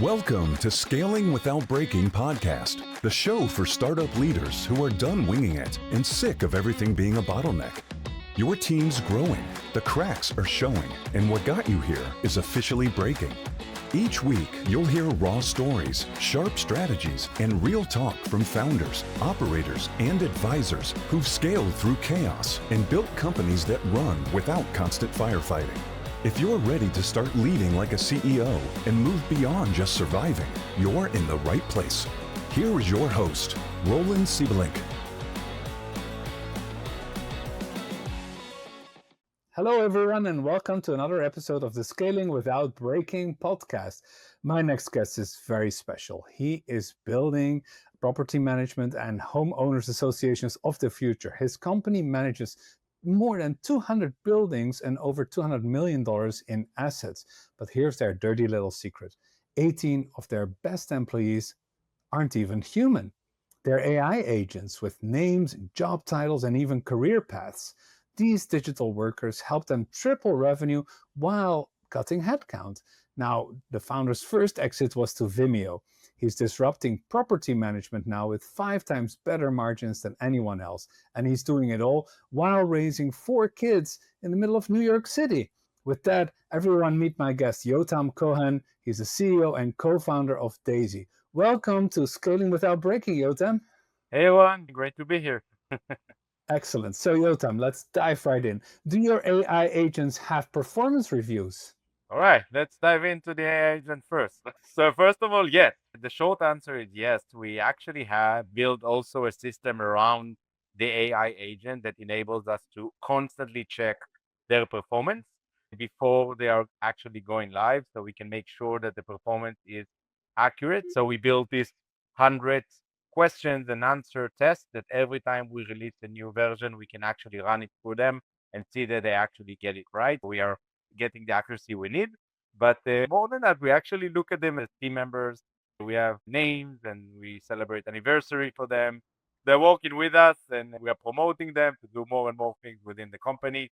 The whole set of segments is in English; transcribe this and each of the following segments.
Welcome to Scaling Without Breaking podcast, the show for startup leaders who are done winging it and sick of everything being a bottleneck. Your team's growing, the cracks are showing, and what got you here is officially breaking. Each week, you'll hear raw stories, sharp strategies, and real talk from founders, operators, and advisors who've scaled through chaos and built companies that run without constant firefighting. If you're ready to start leading like a CEO and move beyond just surviving, you're in the right place. Here is your host, Roland Siebelink. Hello, everyone, and welcome to another episode of the Scaling Without Breaking podcast. My next guest is very special. He is building property management and homeowners associations of the future. His company manages more than 200 buildings and over $200 million in assets. But here's their dirty little secret. 18 of their best employees aren't even human. They're AI agents with names, job titles, and even career paths. These digital workers help them triple revenue while cutting headcount. Now, the founder's first exit was to Vimeo. He's disrupting property management now with 5 times better margins than anyone else. And he's doing it all while raising 4 kids in the middle of New York City. With that, everyone meet my guest, Yotam Cohen. He's the CEO and co-founder of Daisy. Welcome to Scaling Without Breaking, Yotam. Hey, everyone. Great to be here. Excellent. So, Yotam, let's dive right in. Do your AI agents have performance reviews? All right, let's dive into the AI agent first. So first of all, yes. The short answer is yes. We actually have built also a system around the AI agent that enables us to constantly check their performance before they are actually going live, so we can make sure that the performance is accurate. So we built this 100 questions and answer test that every time we release a new version, we can actually run it through them and see that they actually get it right. We are getting the accuracy we need. But more than that, we actually look at them as team members. We have names and we celebrate anniversary for them. They're working with us and we are promoting them to do more and more things within the company.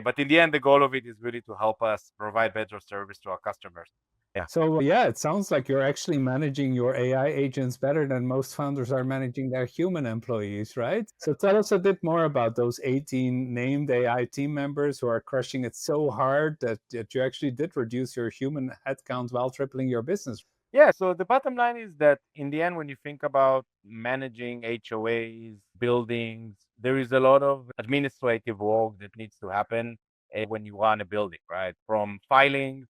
But in the end, the goal of it is really to help us provide better service to our customers. Yeah. So, it sounds like you're actually managing your AI agents better than most founders are managing their human employees, right? So tell us a bit more about those 18 named AI team members who are crushing it so hard that you actually did reduce your human headcount while tripling your business. Yeah, so the bottom line is that in the end, when you think about managing HOAs, buildings, there is a lot of administrative work that needs to happen when you run a building, right? From filings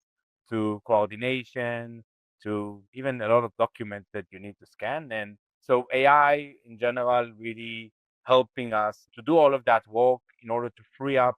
to coordination to even a lot of documents that you need to scan. And so AI in general really helping us to do all of that work in order to free up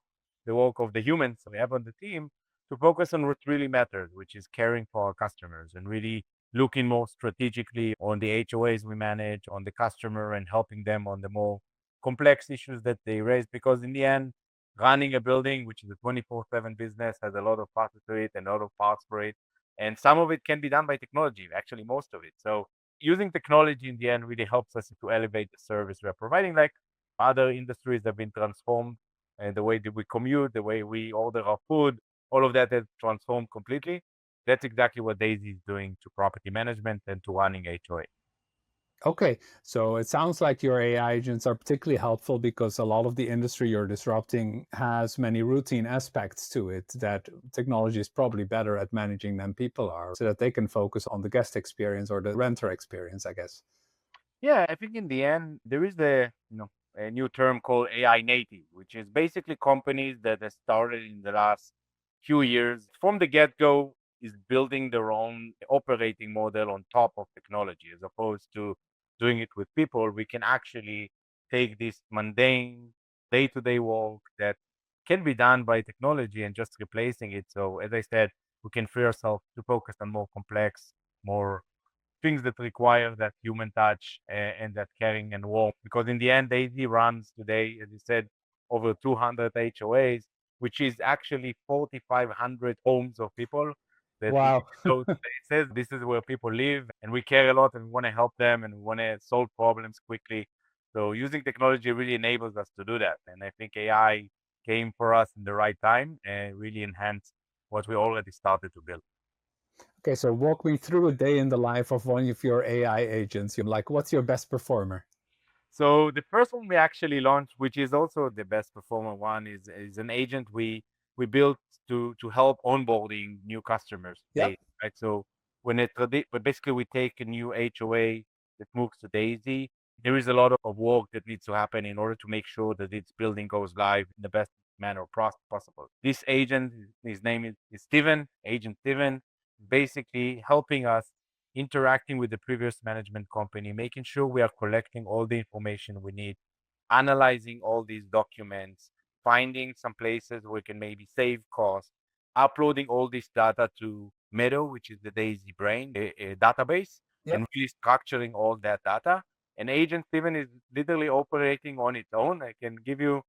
the work of the humans we have on the team to focus on what really matters, which is caring for our customers and really looking more strategically on the HOAs we manage, on the customer, and helping them on the more complex issues that they raise. Because in the end, running a building, which is a 24/7 business, has a lot of parts to it and a lot of parts for it. And some of it can be done by technology, actually most of it. So using technology in the end really helps us to elevate the service we're providing. Like other industries have been transformed, and the way that we commute, the way we order our food, all of that has transformed completely. That's exactly what Daisy is doing to property management and to running HOA. Okay, so it sounds like your AI agents are particularly helpful because a lot of the industry you're disrupting has many routine aspects to it that technology is probably better at managing than people are, so that they can focus on the guest experience or the renter experience, I guess. Yeah, I think in the end there is a new term called AI native, which is basically companies that have started in the last few years from the get-go is building their own operating model on top of technology as opposed to doing it with people. We can actually take this mundane day-to-day work that can be done by technology and just replacing it. So as I said, we can free ourselves to focus on more complex, more things that require that human touch and that caring and warmth. Because in the end, Daisy runs today, as you said, over 200 HOAs, which is actually 4,500 homes of people that live Wow. in those places. This is where people live, and we care a lot, and we want to help them, and we want to solve problems quickly. So using technology really enables us to do that. And I think AI came for us in the right time and really enhanced what we already started to build. Okay, so walk me through a day in the life of one of your AI agents. You're like, what's your best performer? So the first one we actually launched, which is also the best performer one, is an agent we built to help onboarding new customers. Yep. Right. So but basically we take a new HOA that moves to Daisy. There is a lot of work that needs to happen in order to make sure that its building goes live in the best manner possible. This agent, his name is Steven, Agent Steven, basically helping us interacting with the previous management company, making sure we are collecting all the information we need, analyzing all these documents, finding some places where we can maybe save costs, uploading all this data to Meadow, which is the Daisy Brain a database, Yep. and really structuring all that data. And Agent Steven is literally operating on its own. I can give you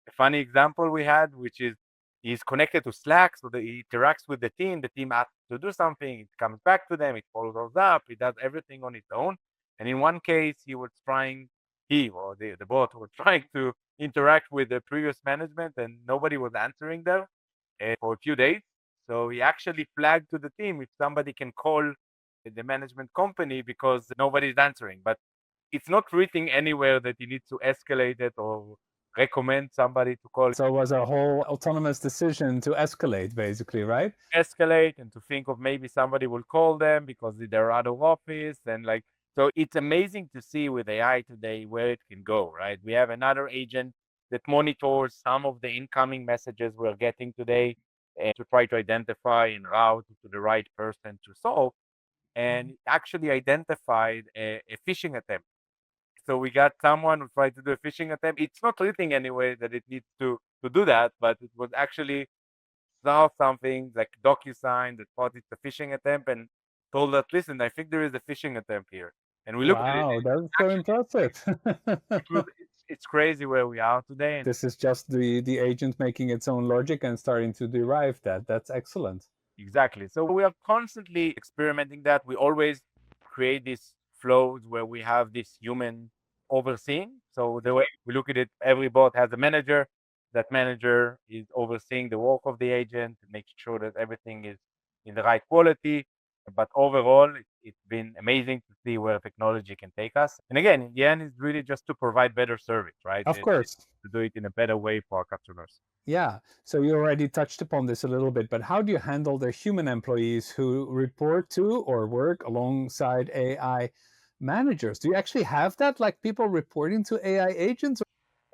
a funny example we had, which is he's connected to Slack, so that he interacts with the team. The team asks to do something, it comes back to them, it follows up, it does everything on its own. And in one case, he or the bot was trying to interact with the previous management, and nobody was answering them for a few days. So he actually flagged to the team if somebody can call the management company because nobody's answering. But it's not written anywhere that you need to escalate it or recommend somebody to call. So it was a whole autonomous decision to escalate, basically, right? Escalate and to think of maybe somebody will call them because they're out of office and like so it's amazing to see with AI today where it can go, right? We have another agent that monitors some of the incoming messages we're getting today and to try to identify and route to the right person to solve and actually identified a phishing attempt. So we got someone who tried to do a phishing attempt. It's not written anyway that it needs to do that, but it was actually saw something like DocuSign that thought it's a phishing attempt and told us, listen, I think there is a phishing attempt here. And we looked at it. Wow, that's so Actually, impressive. it's crazy where we are today. And This is just the agent making its own logic and starting to derive that. That's excellent. exactly. So we are constantly experimenting that. We always create these flows where we have this human overseeing. So the way we look at it, every bot has a manager. That manager is overseeing the work of the agent, making sure that everything is in the right quality. But overall, it's been amazing to see where technology can take us. And again, in the end, it's really just to provide better service, right? Of course. To do it in a better way for our customers. Yeah. So you already touched upon this a little bit, but how do you handle the human employees who report to or work alongside AI managers? Do you actually have that, like people reporting to AI agents?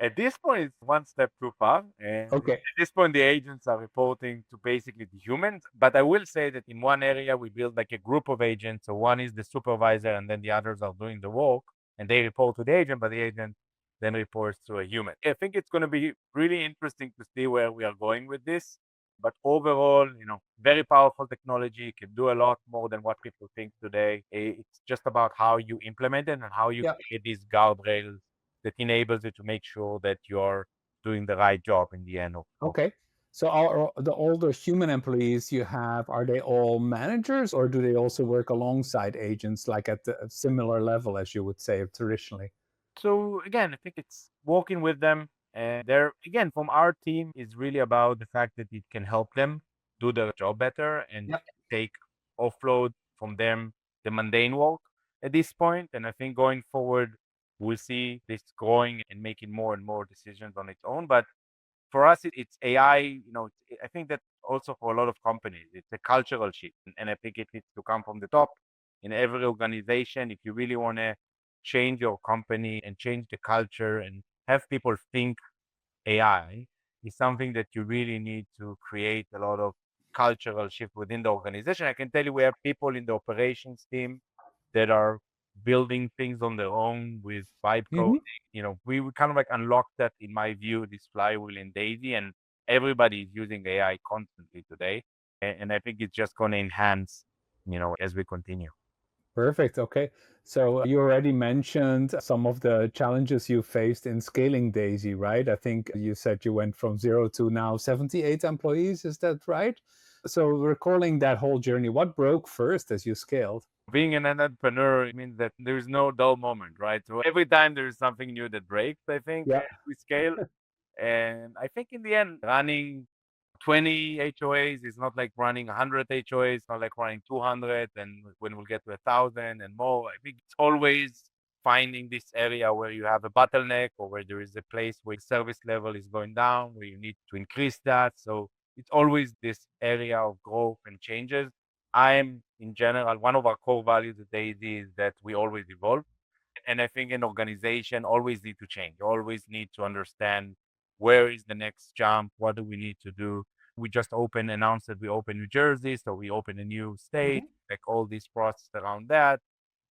At this point, it's one step too far. And Okay. at this point, the agents are reporting to basically the humans. But I will say that in one area, we build like a group of agents. So one is the supervisor, and then the others are doing the work, and they report to the agent, but the agent then reports to a human. I think it's going to be really interesting to see where we are going with this. But overall, very powerful technology, can do a lot more than what people think today. It's just about how you implement it and how you Yeah. create these guardrails that enables you to make sure that you're doing the right job in the end of Okay. So are the older human employees you have, are they all managers or do they also work alongside agents like at a similar level as you would say traditionally? So again, I think it's working with them. And they're again from our team is really about the fact that it can help them do their job better and Yep. take offload from them the mundane work at this point. And I think going forward, we'll see this growing and making more and more decisions on its own. But for us, it's AI. I think that also for a lot of companies, it's a cultural shift, and I think it needs to come from the top in every organization. If you really want to change your company and change the culture and have people think AI is something that you really need to create a lot of cultural shift within the organization. I can tell you we have people in the operations team that are building things on their own with vibe coding. Hmm. We kind of like unlocked that, in my view, this flywheel in Daisy, and everybody is using AI constantly today. And I think it's just going to enhance, as we continue. Perfect. Okay. So you already mentioned some of the challenges you faced in scaling Daisy, right? I think you said you went from 0 to now 78 employees. Is that right? So recalling that whole journey, what broke first as you scaled? Being an entrepreneur means that there's no dull moment, right? So every time there's something new that breaks, I think, Yeah. we scale. And I think in the end, running 20 HOAs. It's not like running 100 HOAs. It's not like running 200. And when we'll get to 1,000 and more, I think it's always finding this area where you have a bottleneck or where there is a place where service level is going down, where you need to increase that. So it's always this area of growth and changes. I'm in general, one of our core values at Daisy is that we always evolve. And I think an organization always need to change, always need to understand where is the next jump, what do we need to do. We just announced that we opened New Jersey, so we opened a new state, like all this process around that.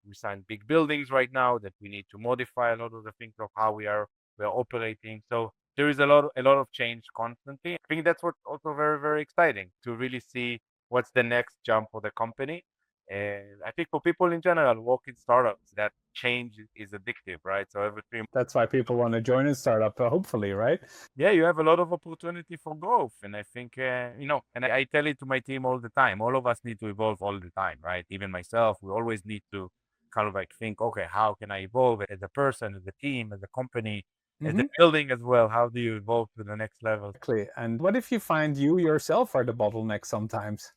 We signed big buildings right now that we need to modify a lot of the things of how we are operating. So there is a lot of change constantly. I think that's what's also very, very exciting to really see what's the next jump for the company. And I think for people in general, working startups, that change is addictive, right? So every 3 months, That's why people want to join a startup, hopefully, right? yeah, you have a lot of opportunity for growth. And I think, and I tell it to my team all the time, all of us need to evolve all the time, right? Even myself, we always need to kind of like think, okay, how can I evolve as a person, as a team, as a company, as a building as well? How do you evolve to the next level? Exactly. And what if you find you yourself are the bottleneck sometimes?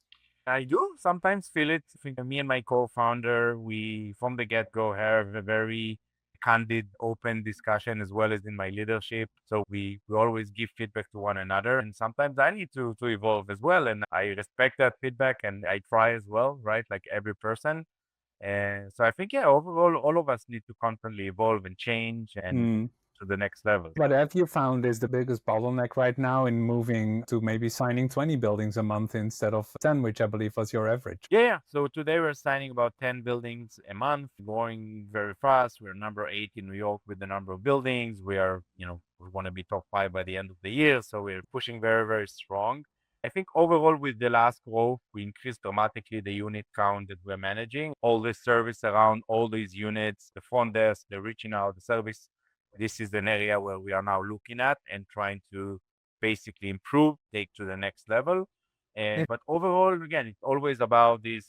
I do sometimes feel it. I think me and my co-founder, we from the get-go have a very candid, open discussion as well as in my leadership. So we always give feedback to one another. And sometimes I need to evolve as well. And I respect that feedback and I try as well, right? Like every person. And so I think, yeah, overall, all of us need to constantly evolve and change and Hmm. to the next level. What have you found is the biggest bottleneck right now in moving to maybe signing 20 buildings a month instead of 10, which I believe was your average? Yeah. So today we're signing about 10 buildings a month, growing very fast. We're number 8 in New York with the number of buildings. We are, we want to be top 5 by the end of the year. So we're pushing very, very strong. I think overall with the last growth, we increased dramatically the unit count that we're managing. All the service around all these units, the front desk, the reaching out, the service. This is an area where we are now looking at and trying to basically improve, take to the next level. But overall, again, it's always about this,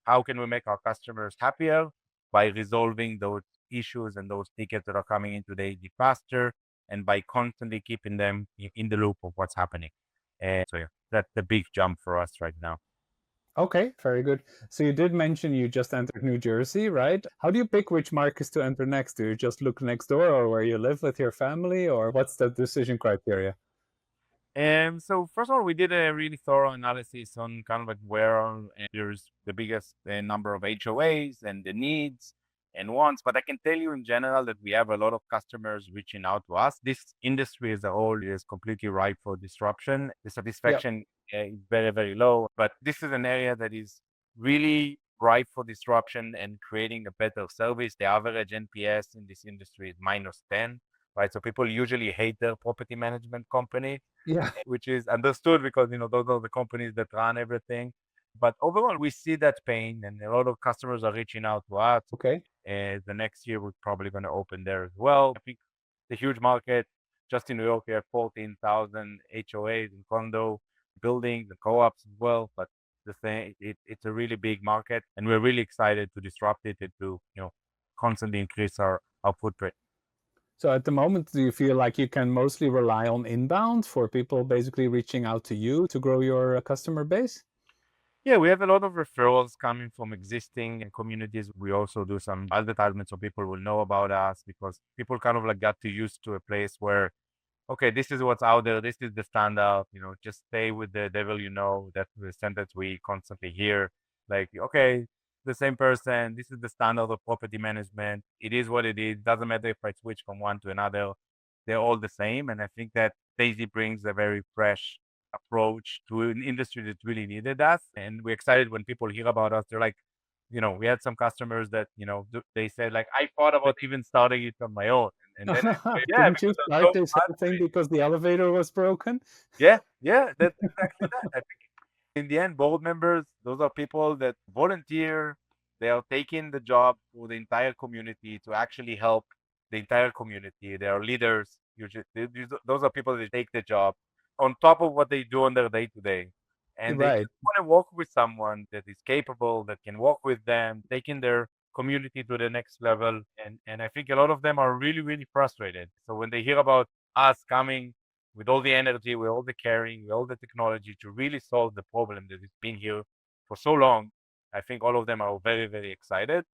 how can we make our customers happier by resolving those issues and those tickets that are coming into the AD faster and by constantly keeping them in the loop of what's happening. And so, yeah, that's the big jump for us right now. Okay, very good. So you did mention you just entered New Jersey, right? How do you pick which markets to enter next? Do you just look next door or where you live with your family, or what's the decision criteria? So first of all, we did a really thorough analysis on kind of like where there's the biggest number of HOAs and the needs and wants. But I can tell you in general that we have a lot of customers reaching out to us. This industry as a whole is completely ripe for disruption. The Yep. satisfaction is very, very low. But this is an area that is really ripe for disruption and creating a better service. The average NPS in this industry is -10, right? So people usually hate their property management company, Yeah. which is understood because those are the companies that run everything. But overall, we see that pain, and a lot of customers are reaching out to us. Okay. The next year, we're probably going to open there as well. I think the huge market. Just in New York, we have 14,000 HOAs and condo buildings and co-ops as well. But the thing, it's a really big market, and we're really excited to disrupt it and to constantly increase our footprint. So at the moment, do you feel like you can mostly rely on inbound for people basically reaching out to you to grow your customer base? Yeah, we have a lot of referrals coming from existing communities. We also do some advertisements so people will know about us because people kind of like got to used to a place where, okay, this is what's out there. This is the standard. Just stay with the devil. That's the sentence we constantly hear. Like, okay, the same person. This is the standard of property management. It is what it is. Doesn't matter if I switch from one to another. They're all the same. And I think that Daisy brings a very fresh approach to an industry that really needed us. And we're excited when people hear about us. They're like, we had some customers that, they said like, I thought about even starting it on my own. And then, yeah, Didn't you because I'm start so this whole thing passionate. because the elevator was broken? Yeah, that's exactly that. I think in the end, board members, those are people that volunteer. They are taking the job for the entire community to actually help the entire community. They are leaders. Usually, those are people that take the job on top of what they do on their day to day. And they Right. just want to work with someone that is capable, that can work with them, taking their community to the next level. And I think a lot of them are really, really frustrated. So when they hear about us coming with all the energy, with all the caring, with all the technology to really solve the problem that has been here for so long. I think all of them are very, very excited.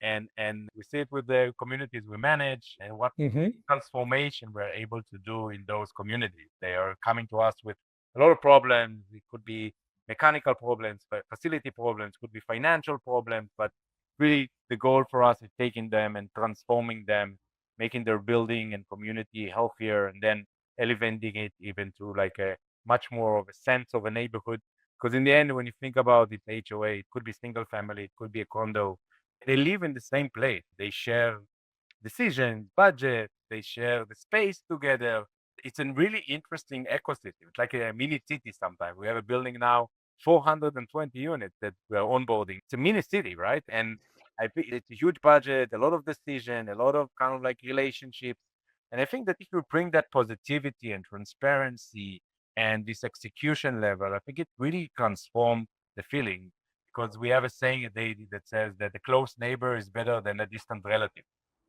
And we see it with the communities we manage and what Hmm. transformation we're able to do in those communities. They are coming to us with a lot of problems. It could be mechanical problems, but facility problems, could be financial problems, but really the goal for us is taking them and transforming them, making their building and community healthier, and then elevating it even to like a much more of a sense of a neighborhood. Because in the end, when you think about it, HOA, it could be single family, it could be a condo. They live in the same place. They share decisions, budget, they share the space together. It's a really interesting ecosystem. It's like a mini city sometimes. We have a building now, 420 units that we are onboarding. It's a mini city, right? And I think it's a huge budget, a lot of decision, a lot of kind of like relationships. And I think that if you bring that positivity and transparency and this execution level, I think it really transforms the feeling because we have a saying at Daily that says that a close neighbor is better than a distant relative,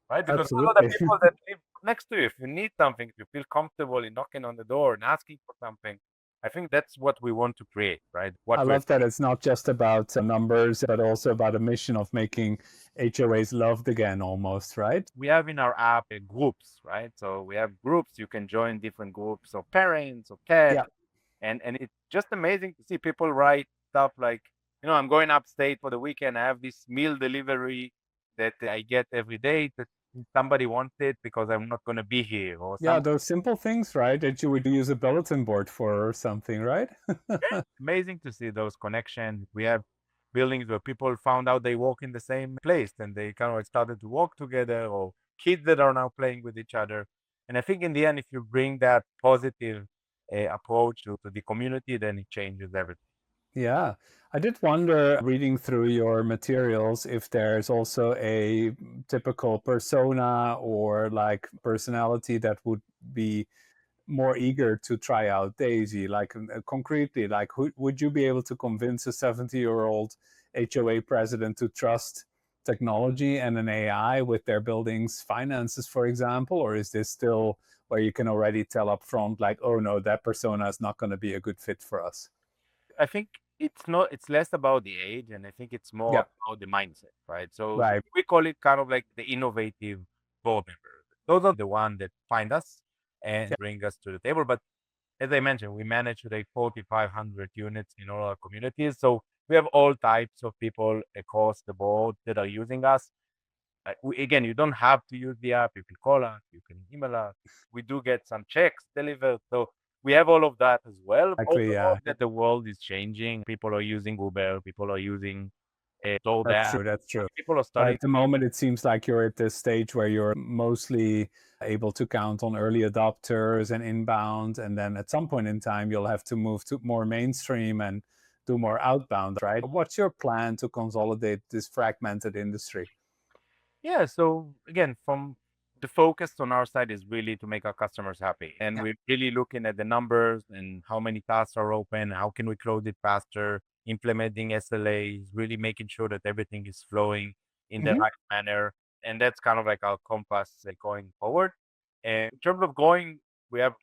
right? Because those are the Absolutely. people that live next to you. If you need something, if you feel comfortable in knocking on the door and asking for something, I think that's what we want to create, right? What I we're love that it's not just about numbers, but also about a mission of making HOAs loved again, almost, right? we have in our app groups, right? So we have groups. You can join different groups of parents, of Yeah. cats, and it's just amazing to see people write stuff like, I'm going upstate for the weekend. I have this meal delivery that I get every day that somebody wants it because I'm not going to be here, or Yeah, some those simple things, right, that you would use a bulletin board for or something, right? amazing to see those connections. We have buildings where people found out they work in the same place and they kind of like started to work together, or kids that are now playing with each other. And I think in the end, if you bring that positive approach to the community, then it changes everything. Yeah. I did wonder, reading through your materials, if there's also a typical persona or like personality that would be more eager to try out Daisy? Like concretely, like who would you be able to convince a 70-year-old HOA president to trust technology and an AI with their building's finances, for example? Or is this still where you can already tell up front, like, oh no, that persona is not going to be a good fit for us? I think it's less about the age, and I think it's more Yeah, about the mindset, right? So right. we call it kind of like the innovative board members. Those are the ones that find us and Yeah. bring us to the table. But as I mentioned, we manage today 4,500 units in all our communities. So we have all types of people across the board that are using us. Again, you don't have to use the app. You can call us, you can email us. We do get some checks delivered. So we have all of that as well. Exactly. Overall, Yeah. that the world is changing. People are using Uber, people are using That's DoorDash. true. That's true. People are But starting. at the moment, it seems like you're at this stage where you're mostly able to count on early adopters and inbound. And then at some point in time, you'll have to move to more mainstream and do more outbound, right? What's your plan to consolidate this fragmented industry? Yeah, so again, from the focus on our side is really to make our customers happy. And Yeah. we're really looking at the numbers and how many tasks are open, how can we close it faster, implementing SLAs, really making sure that everything is flowing in the Hmm. right manner. And that's kind of like our compass going forward. And in terms of growing, we have,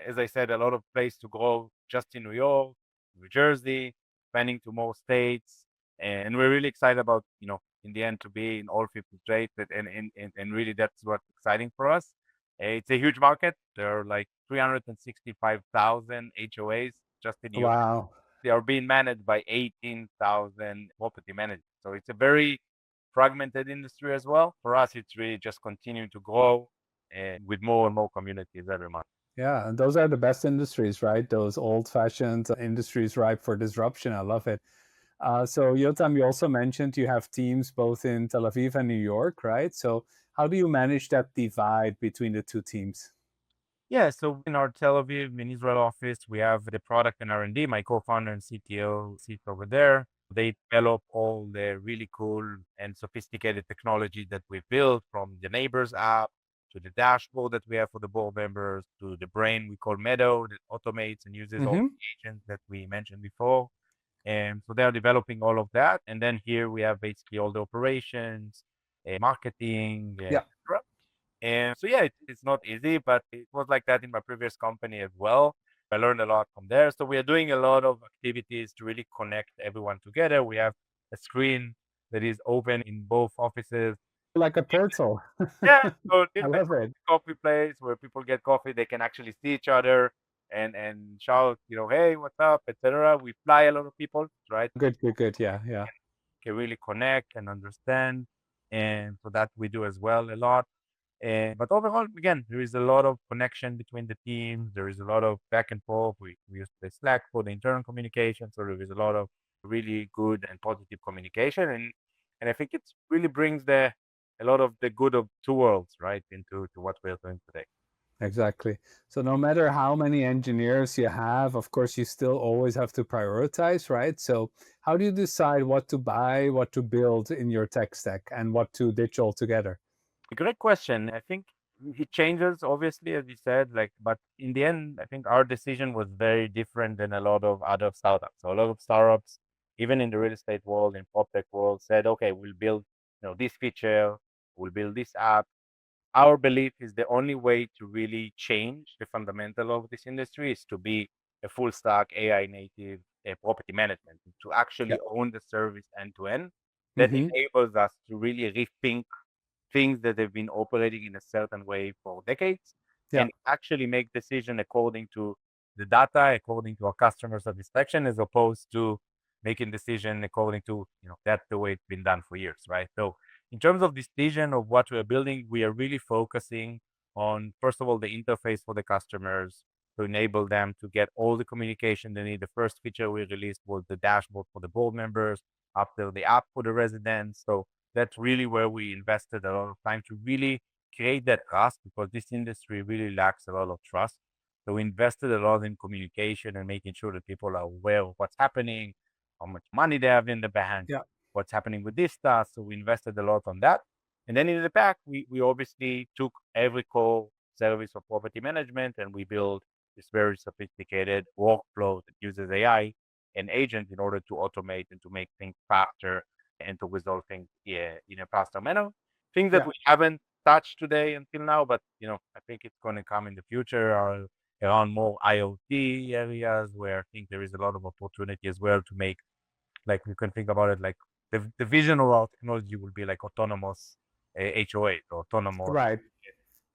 as I said, a lot of place to grow just in New York, New Jersey, expanding to more states. And we're really excited about, in the end to be in all 50 states. And really that's what's exciting for us. It's a huge market. There are like 365,000 HOAs just in the US. Wow. They are being managed by 18,000 property managers. So it's a very fragmented industry as well. For us, it's really just continuing to grow and with more and more communities every month. Yeah. And those are the best industries, right? Those old fashioned industries ripe for disruption. I love it. So, Yotam, you also mentioned you have teams both in Tel Aviv and New York, right? So, how do you manage that divide between the two teams? Yeah, so in our Tel Aviv, in Israel office, we have the product and R&D. My co-founder and CTO sits over there. They develop all the really cool and sophisticated technology that we built, from the neighbors app to the dashboard that we have for the board members to the brain we call Meadow that automates and uses all Hmm. the agents that we mentioned before. And so they are developing all of that. And then here we have basically all the operations, marketing, Yeah. And so, yeah, it's not easy, but it was like that in my previous company as well. I learned a lot from there. So we are doing a lot of activities to really connect everyone together. We have a screen that is open in both offices. Like a portal. Yeah, so I it's like love it. a coffee place where people get coffee. They can actually see each other and shout, hey, what's up, etc. We fly a lot of people, right? Good, good, good. Yeah, yeah. Can really connect and understand, and so that we do as well a lot. But overall, again, there is a lot of connection between the teams. There is a lot of back and forth. We use the Slack for the internal communication, so there is a lot of really good and positive communication, and I think it really brings a lot of the good of two worlds, right, into to what we're doing today. Exactly. So no matter how many engineers you have, of course, you still always have to prioritize, right? So how do you decide what to buy, what to build in your tech stack, and what to ditch altogether? A great question. I think it changes, obviously, as you said, but in the end, I think our decision was very different than a lot of other startups. So a lot of startups, even in the real estate world, in prop tech world, said, okay, we'll build, this feature, we'll build this app. Our belief is the only way to really change the fundamental of this industry is to be a full stack AI native property management, to Yeah. actually own the service end to end. That Hmm. enables us to really rethink things that have been operating in a certain way for decades Yeah. and actually make decision according to the data, according to our customer satisfaction, as opposed to making decision according to, that's the way it's been done for years, right? So in terms of decision of what we're building, we are really focusing on, first of all, the interface for the customers to enable them to get all the communication they need. The first feature we released was the dashboard for the board members, after the app for the residents. So that's really where we invested a lot of time to really create that trust, because this industry really lacks a lot of trust. So we invested a lot in communication and making sure that people are aware of what's happening, how much money they have in the bank, Yeah. what's happening with this stuff. So we invested a lot on that. And then in the back, we obviously took every core service of property management and we built this very sophisticated workflow that uses AI and agents in order to automate and to make things faster and to resolve things in a faster manner. Things that Yeah. we haven't touched today until now, but I think it's going to come in the future are around more IoT areas where I think there is a lot of opportunity as well to make, like you can think about it like the vision of our technology will be like autonomous HOA, or Right.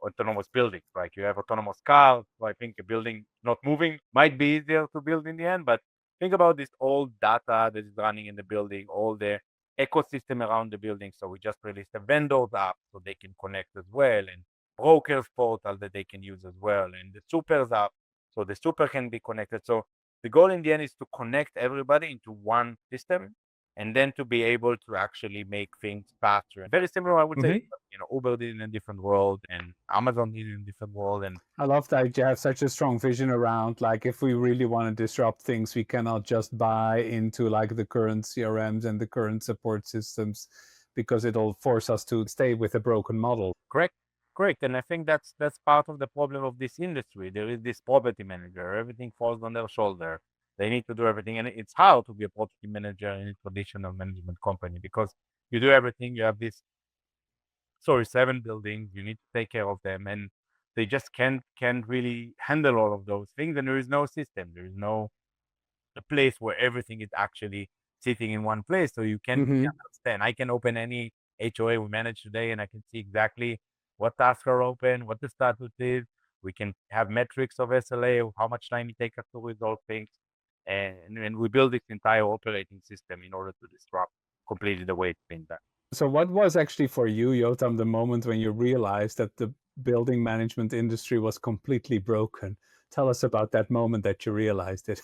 autonomous buildings. Like you have autonomous cars. So I think a building not moving might be easier to build in the end, but think about this old data that is running in the building, all the ecosystem around the building. So we just released a vendors app so they can connect as well, and brokers portal that they can use as well, and the supers app so the super can be connected. So the goal in the end is to connect everybody into one system and then to be able to actually make things faster. And very similar, I would say, Hmm. Uber did in a different world and Amazon did in a different world. And I love that you have such a strong vision around, like, if we really want to disrupt things, we cannot just buy into like the current CRMs and the current support systems, because it'll force us to stay with a broken model. correct, correct. And I think that's part of the problem of this industry. There is this property manager, everything falls on their shoulder. They need to do everything. And it's hard to be a property manager in a traditional management company because you do everything. You have this, sorry, 7 buildings, you need to take care of them. And they just can't really handle all of those things. And there is no system. There is no a place where everything is actually sitting in one place. So you can really Hmm. understand. I can open any HOA we manage today and I can see exactly what tasks are open, what the status is. We can have metrics of SLA, of how much time it takes us to resolve things. And we build this entire operating system in order to disrupt completely the way it's been done. So what was actually for you, Yotam, the moment when you realized that the building management industry was completely broken? Tell us about that moment that you realized it.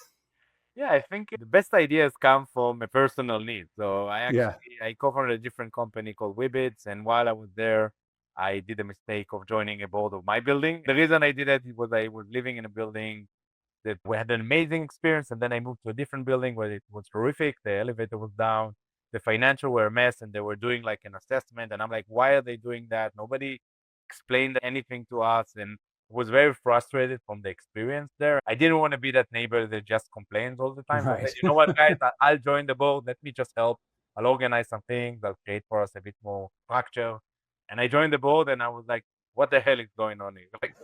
Yeah, I think the best ideas come from a personal need. So Yeah. I co-founded a different company called Wibbits, and while I was there, I did a mistake of joining a board of my building. The reason I did it was I was living in a building that we had an amazing experience, and then I moved to a different building where it was horrific. The elevator was down, the financial were a mess, and they were doing like an assessment. And I'm like, why are they doing that? Nobody explained anything to us, and was very frustrated from the experience there. I didn't want to be that neighbor that just complains all the time. So I said, Right. you know what, guys, I'll join the board. Let me just help. I'll organize some things. I'll create for us a bit more structure. And I joined the board, and I was like, what the hell is going on here? Like,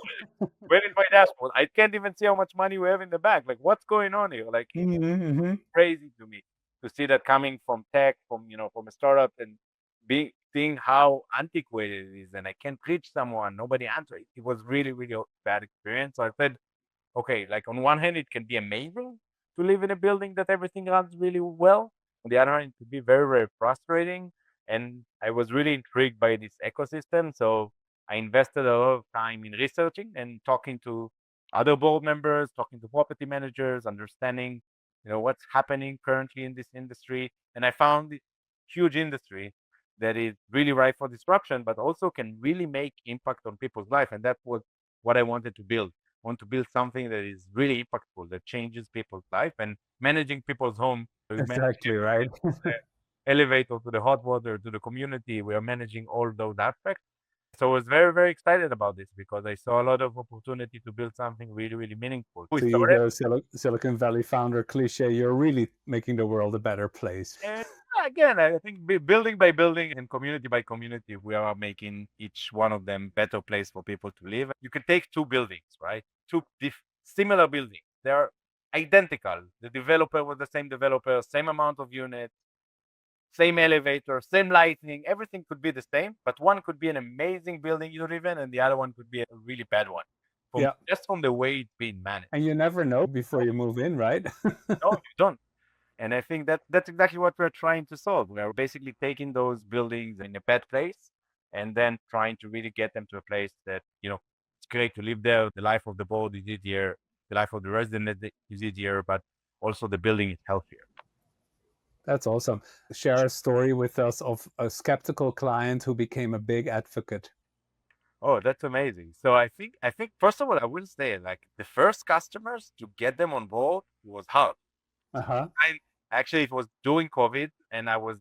where is my dashboard? I can't even see how much money we have in the bank. Like, what's going on here? Like, it's Mm-hmm. crazy to me to see that coming from tech, from a startup, and seeing how antiquated it is. And I can't reach someone. Nobody answered. It was really, really a bad experience. So I said, okay, like on one hand, it can be amazing to live in a building that everything runs really well. On the other hand, it could be very, very frustrating. And I was really intrigued by this ecosystem. So I invested a lot of time in researching and talking to other board members, talking to property managers, understanding, what's happening currently in this industry. And I found this huge industry that is really ripe for disruption, but also can really make impact on people's life. And that was what I wanted to build. Want to build something that is really impactful, that changes people's life, and managing people's home. So we manage Exactly, right? the elevator to the hot water to the community. We are managing all those aspects. So I was very, very excited about this because I saw a lot of opportunity to build something really, really meaningful. We To use started. the Silicon Valley founder cliche, you're really making the world a better place. And again, I think building by building and community by community, we are making each one of them better place for people to live. You can take two buildings, right? Two similar buildings. They are identical. The developer was the same developer, same amount of units, same elevator, same lighting. Everything could be the same, but one could be an amazing building you live in, and the other one could be a really bad one. Yeah. Just from the way it's being managed. And you never know before you move in, right? No, you don't. And I think that's exactly what we're trying to solve. We're basically taking those buildings in a bad place and then trying to really get them to a place that, it's great to live there. The life of the board is easier. The life of the resident is easier, but also the building is healthier. That's awesome. Share a story with us of a skeptical client who became a big advocate. Oh, that's amazing. So I think first of all, I will say like the first customers to get them on board was hard. Uh-huh. Actually, it was during COVID, and I was,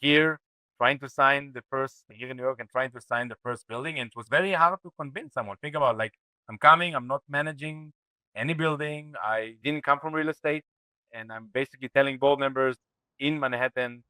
here trying to sign the first here in New York and trying to sign the first building, and it was very hard to convince someone. Think about like I'm coming, I'm not managing any building, I didn't come from real estate, and I'm basically telling board members in Manhattan,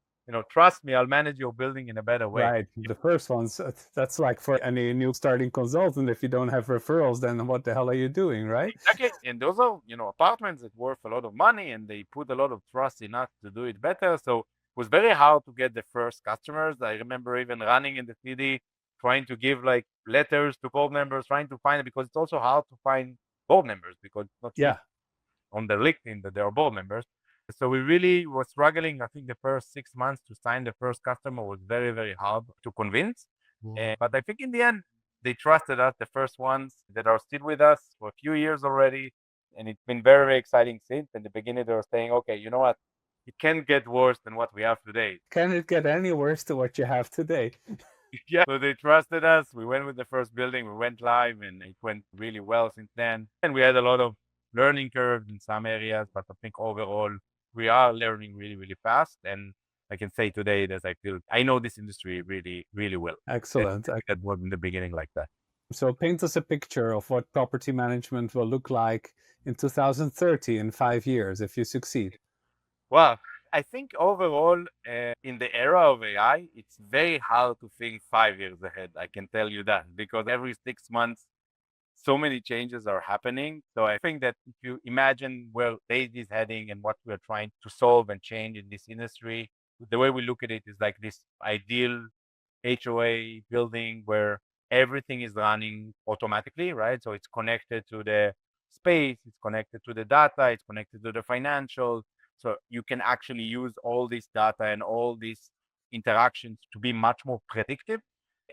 trust me, I'll manage your building in a better way. Right. The first ones, that's like for any new starting consultant. If you don't have referrals, then what the hell are you doing, right? Exactly. And those are, apartments that worth a lot of money and they put a lot of trust in us to do it better. So it was very hard to get the first customers. I remember even running in the city, trying to give like letters to board members, trying to find it because it's also hard to find board members because it's not Yeah. on the LinkedIn that they are board members. So we really were struggling. I think the first 6 months to sign the first customer was very, very hard to convince. But I think in the end, they trusted us, the first ones that are still with us for a few years already. And it's been very, very exciting since. In the beginning, they were saying, okay, you know what? It can't get worse than what we have today. Can it get any worse to what you have today? Yeah. So they trusted us. We went with the first building. We went live and it went really well since then. And we had a lot of learning curves in some areas, but I think overall we are learning really, really fast. And I can say today that I know this industry really, really well. Excellent. That was in the beginning like that. So paint us a picture of what property management will look like in 2030, in 5 years, if you succeed. Well, I think overall, in the era of AI, it's very hard to think 5 years ahead. I can tell you that because every 6 months, so many changes are happening. So I think that if you imagine where Daisy is heading and what we're trying to solve and change in this industry, the way we look at it is like this ideal HOA building where everything is running automatically, right? So it's connected to the space, it's connected to the data, it's connected to the financials. So you can actually use all this data and all these interactions to be much more predictive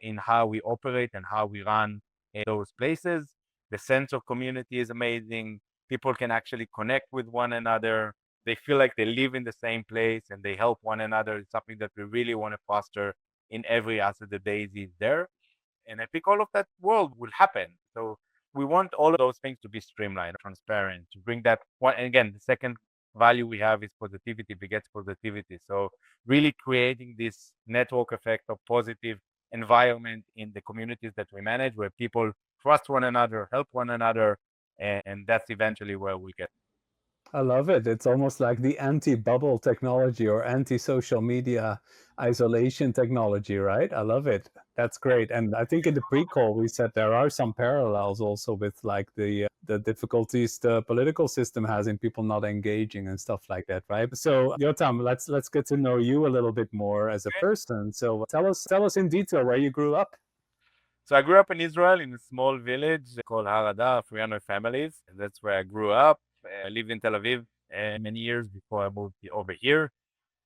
in how we operate and how we run those places. The sense of community is amazing. People can actually connect with one another. They feel like they live in the same place and they help one another. It's something that we really want to foster in every asset that Daisy is there. And I think all of that world will happen. So we want all of those things to be streamlined, transparent, to bring that one. And again, the second value we have is positivity begets positivity. So really creating this network effect of positive environment in the communities that we manage where people trust one another, help one another, and that's eventually where we get. I love it. It's almost like the anti-bubble technology or anti-social media isolation technology, right? I love it. That's great. And I think in the pre-call we said there are some parallels also with like the difficulties the political system has in people not engaging and stuff like that, right? So Yotam, let's get to know you a little bit more as a person. So tell us in detail where you grew up. So I grew up in Israel in a small village called Harada, 300 families. That's where I grew up. I lived in Tel Aviv many years before I moved over here.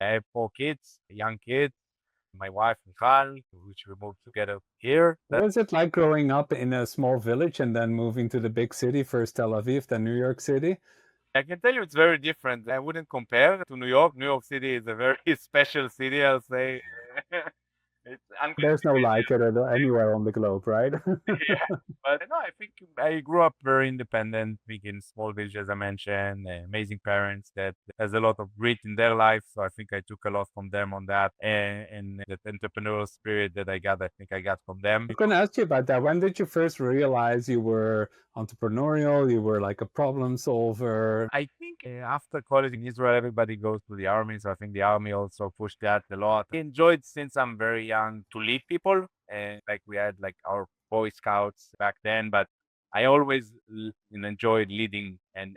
I have 4 kids, young kids. My wife, Michal, which we moved together here. What was it like growing up in a small village and then moving to the big city, first Tel Aviv, then New York City? I can tell you it's very different. I wouldn't compare to New York. New York City is a very special city, I'll say. It's There's no like it unconventional. anywhere on the globe, right? Yeah. But no, I think I grew up very independent, big in small village, as I mentioned, amazing parents that has a lot of grit in their life. So I think I took a lot from them on that. And that entrepreneurial spirit that I got, I think I got from them. I'm going to ask you about that. When did you first realize you were entrepreneurial? You were like a problem solver? I think after college in Israel, everybody goes to the army. So I think the army also pushed that a lot. I enjoyed since I'm very young to lead people. And like we had like our Boy Scouts back then, but I always enjoyed leading and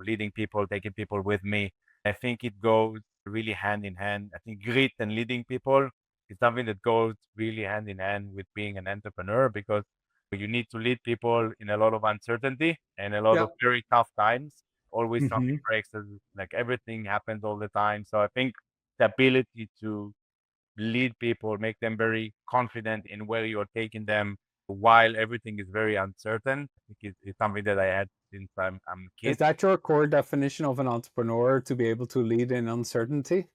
leading people, taking people with me. I think it goes really hand in hand. I think grit and leading people is something that goes really hand in hand with being an entrepreneur because you need to lead people in a lot of uncertainty and a lot Yeah. of very tough times. Always something Hmm. breaks, like everything happens all the time. So I think the ability to lead people, make them very confident in where you're taking them while everything is very uncertain, I think it's something that I had since I'm a Is kid. that your core definition of an entrepreneur, to be able to lead in uncertainty?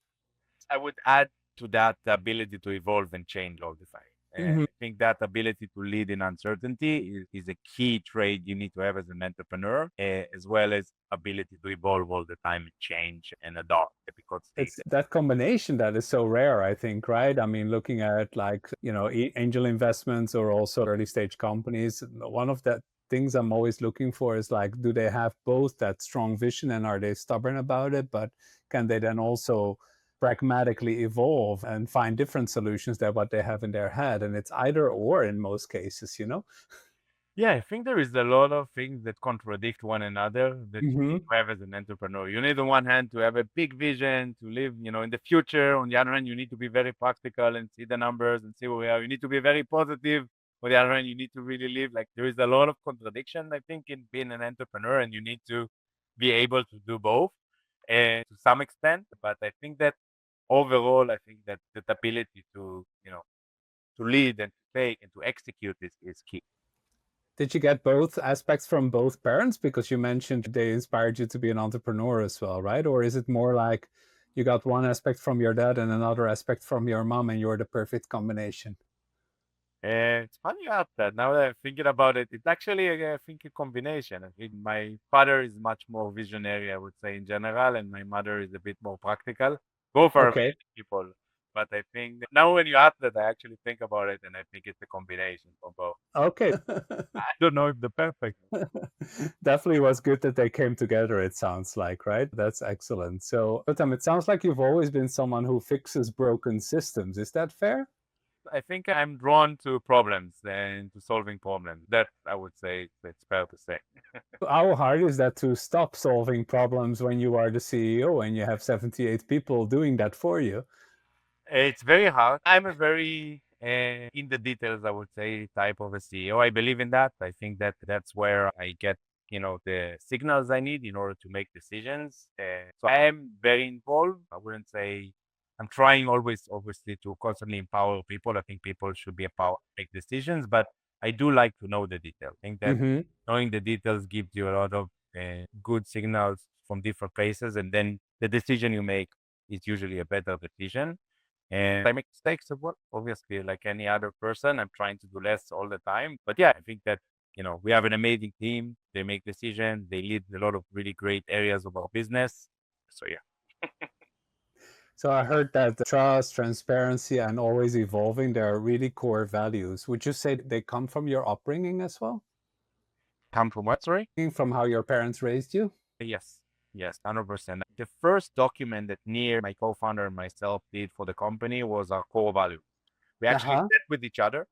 I would add to that the ability to evolve and change all the time. Hmm. I think that ability to lead in uncertainty is a key trait you need to have as an entrepreneur, as well as ability to evolve all the time and change and adopt because It's that combination that is so rare, I think, right? I mean, looking at like, angel investments or also early stage companies, one of the things I'm always looking for is like, do they have both that strong vision and are they stubborn about it? But can they then also pragmatically evolve and find different solutions than what they have in their head? And it's either or in most cases, you know? Yeah, I think there is a lot of things that contradict one another that you need Hmm. to have as an entrepreneur. You need on one hand to have a big vision to live, in the future. On the other hand, you need to be very practical and see the numbers and see where we are. You need to be very positive. On the other hand, you need to really live. Like there is a lot of contradiction, I think, in being an entrepreneur, and you need to be able to do both to some extent. But I think that overall, I think that the ability to lead and to take and to execute is key. Did you get both aspects from both parents? Because you mentioned they inspired you to be an entrepreneur as well, right? Or is it more like you got one aspect from your dad and another aspect from your mom and you're the perfect combination? It's funny you ask that. Now that I'm thinking about it, it's actually, I think, a combination. I think my father is much more visionary, I would say, in general, and my mother is a bit more practical. Both are Okay. amazing people. But I think now when you ask that, I actually think about it, and I think it's a combination of both. Okay. I don't know if the perfect. Definitely was good that they came together, it sounds like, right? That's excellent. So, Utam, it sounds like you've always been someone who fixes broken systems. Is that fair? I think I'm drawn to problems and to solving problems. That I would say it's fair to say. How hard is that to stop solving problems when you are the CEO and you have 78 people doing that for you? It's very hard. I'm a very in the details, I would say, type of a CEO. I believe in that. I think that that's where I get, the signals I need in order to make decisions. So I am very involved. I wouldn't say I'm trying always, obviously, to constantly empower people. I think people should be empowered to make decisions, but I do like to know the detail. I think that Hmm. knowing the details gives you a lot of good signals from different places, and then the decision you make is usually a better decision. And I make mistakes as well, obviously, like any other person. I'm trying to do less all the time. But yeah, I think that, we have an amazing team. They make decisions. They lead a lot of really great areas of our business. So yeah, So I heard that trust, transparency, and always evolving, they're really core values. Would you say they come from your upbringing as well? come from what, sorry? From how your parents raised you? Yes. Yes, 100%. The first document that Nir, my co-founder, and myself did for the company was our core value. We actually Uh-huh. sat with each other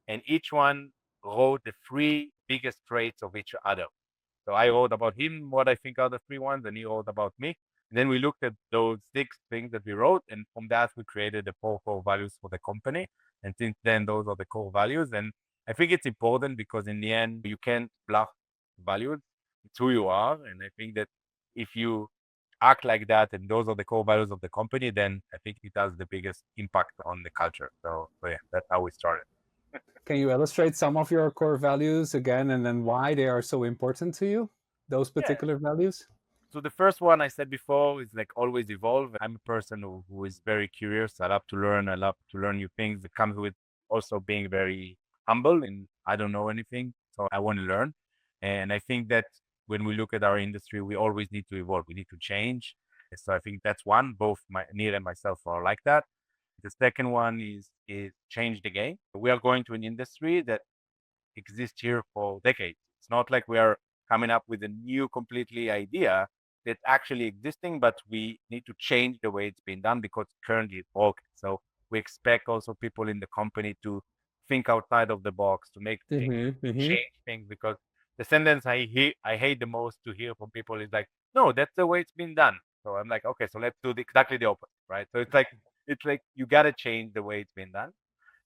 and each one wrote the three biggest traits of each other. So I wrote about him, what I think are the three ones, and he wrote about me. And then we looked at those six things that we wrote, and from that we created the four core values for the company. And since then, those are the core values. And I think it's important because in the end, you can't bluff values. It's who you are. And I think that if you act like that and those are the core values of the company, then I think it has the biggest impact on the culture. So yeah, that's how we started. Can you illustrate some of your core values again and then why they are so important to you, those Yeah. particular values? So the first one I said before is like always evolve. I'm a person who is very curious. I love to learn. I love to learn new things. It comes with also being very humble and I don't know anything. So I want to learn. And I think that when we look at our industry, we always need to evolve. We need to change. So I think that's one. Both my Neil and myself are like that. The second one is change the game. We are going to an industry that exist here for decades. It's not like we are coming up with a new completely idea that's actually existing, but we need to change the way it's being done because currently it's broken. So we expect also people in the company to think outside of the box, to make changes, Mm-hmm, to mm-hmm. change things. Because the sentence I hate the most to hear from people is like, "No, that's the way it's been done." So I'm like, okay, so let's do exactly the opposite, right? So it's like you got to change the way it's been done.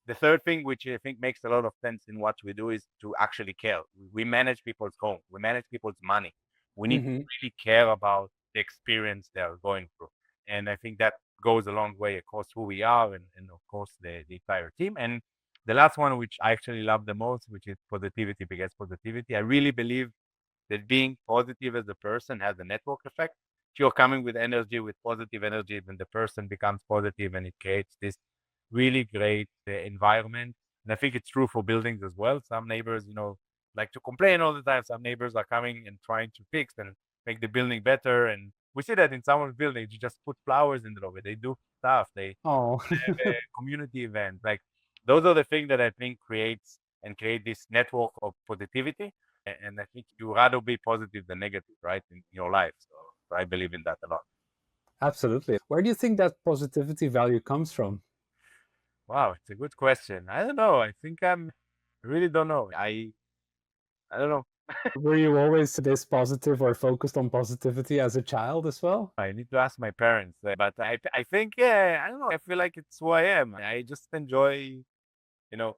The third thing, which I think makes a lot of sense in what we do, is to actually care. We manage people's home. We manage people's money. We need to Mm-hmm. really care about the experience they're going through. And I think that goes a long way across who we are and of course, the entire team. And the last one, which I actually love the most, which is positivity begets positivity. I really believe that being positive as a person has a network effect. If you're coming with energy, with positive energy, then the person becomes positive and it creates this really great environment. And I think it's true for buildings as well. Some neighbors, like to complain all the time. Some neighbors are coming and trying to fix and make the building better. And we see that in some of the buildings, you just put flowers in the lobby. They do stuff. They Oh, have a community event. Like those are the things that I think create this network of positivity. And I think you rather be positive than negative, right, in your life. So I believe in that a lot. absolutely. Where do you think that positivity value comes from? Wow, it's a good question. I don't know. I think I really don't know. I don't know. Were you always this positive or focused on positivity as a child as well? I need to ask my parents. But I think yeah, I don't know. I feel like it's who I am. I just enjoy, you know,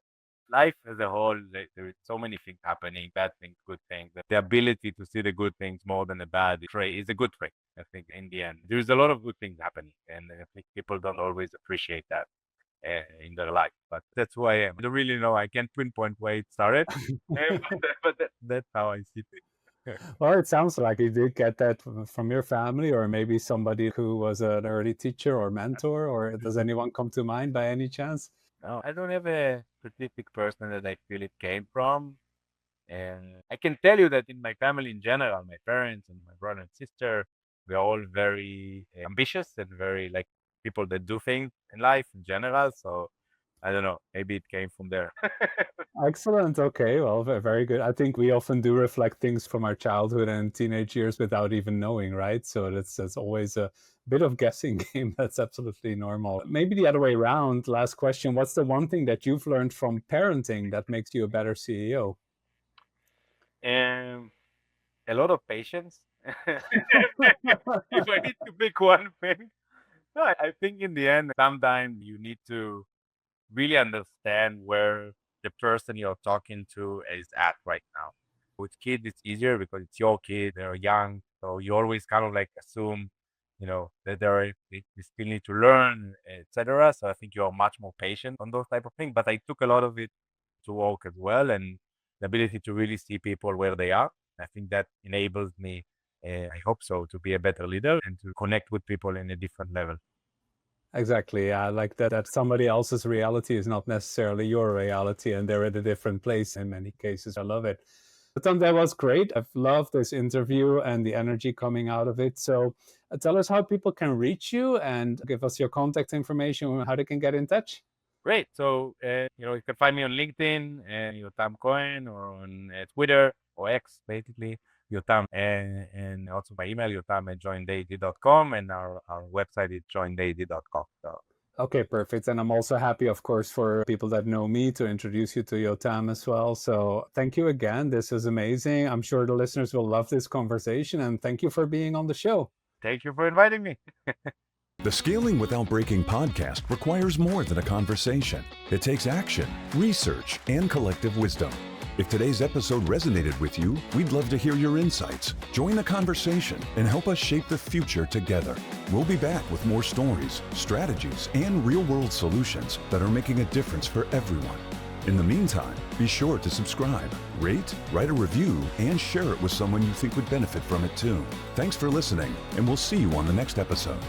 life as a whole. There is so many things happening, bad things, good things. The ability to see the good things more than the bad trait is a good trait. I think in the end, there's a lot of good things happening, and I think people don't always appreciate that in their life. But that's who I am. I don't really know. I can't pinpoint where it started, but that's how I see it. Well, it sounds like you did get that from your family, or maybe somebody who was an early teacher or mentor, or does anyone come to mind by any chance? No, I don't have a specific person that I feel it came from. And I can tell you that in my family in general, my parents and my brother and sister, we are all very ambitious and very like people that do things in life in general. So I don't know, maybe it came from there. Excellent. Okay. Well, very good. I think we often do reflect things from our childhood and teenage years without even knowing, right? So that's always a bit of guessing game. That's absolutely normal. Maybe the other way around. Last question. What's the one thing that you've learned from parenting that makes you a better CEO? And a lot of patience. If I need to pick one thing, no, I think in the end, sometimes you need to really understand where the person you're talking to is at right now. With kids, it's easier because it's your kid, they're young. So you always kind of like assume, that they still need to learn, etc. So I think you're much more patient on those type of things. But I took a lot of it to work as well and the ability to really see people where they are. I think that enables me, I hope so, to be a better leader and to connect with people in a different level. Exactly. Yeah, like that somebody else's reality is not necessarily your reality, and they're at a different place in many cases. I love it. Tom, that was great. I've loved this interview and the energy coming out of it. So tell us how people can reach you and give us your contact information, how they can get in touch. Great. So, you can find me on LinkedIn, Yotam Cohen, or on Twitter or X, basically. Yotam, and also my email, yotam@jointhead.com, and our website is jointhead.com. So Okay, perfect. And I'm also happy, of course, for people that know me to introduce you to Yotam as well. So thank you again. This is amazing. I'm sure the listeners will love this conversation. And thank you for being on the show. thank you for inviting me. The Scaling Without Breaking podcast requires more than a conversation. It takes action, research, and collective wisdom. If today's episode resonated with you, we'd love to hear your insights. Join the conversation and help us shape the future together. We'll be back with more stories, strategies, and real-world solutions that are making a difference for everyone. In the meantime, be sure to subscribe, rate, write a review, and share it with someone you think would benefit from it too. Thanks for listening, and we'll see you on the next episode.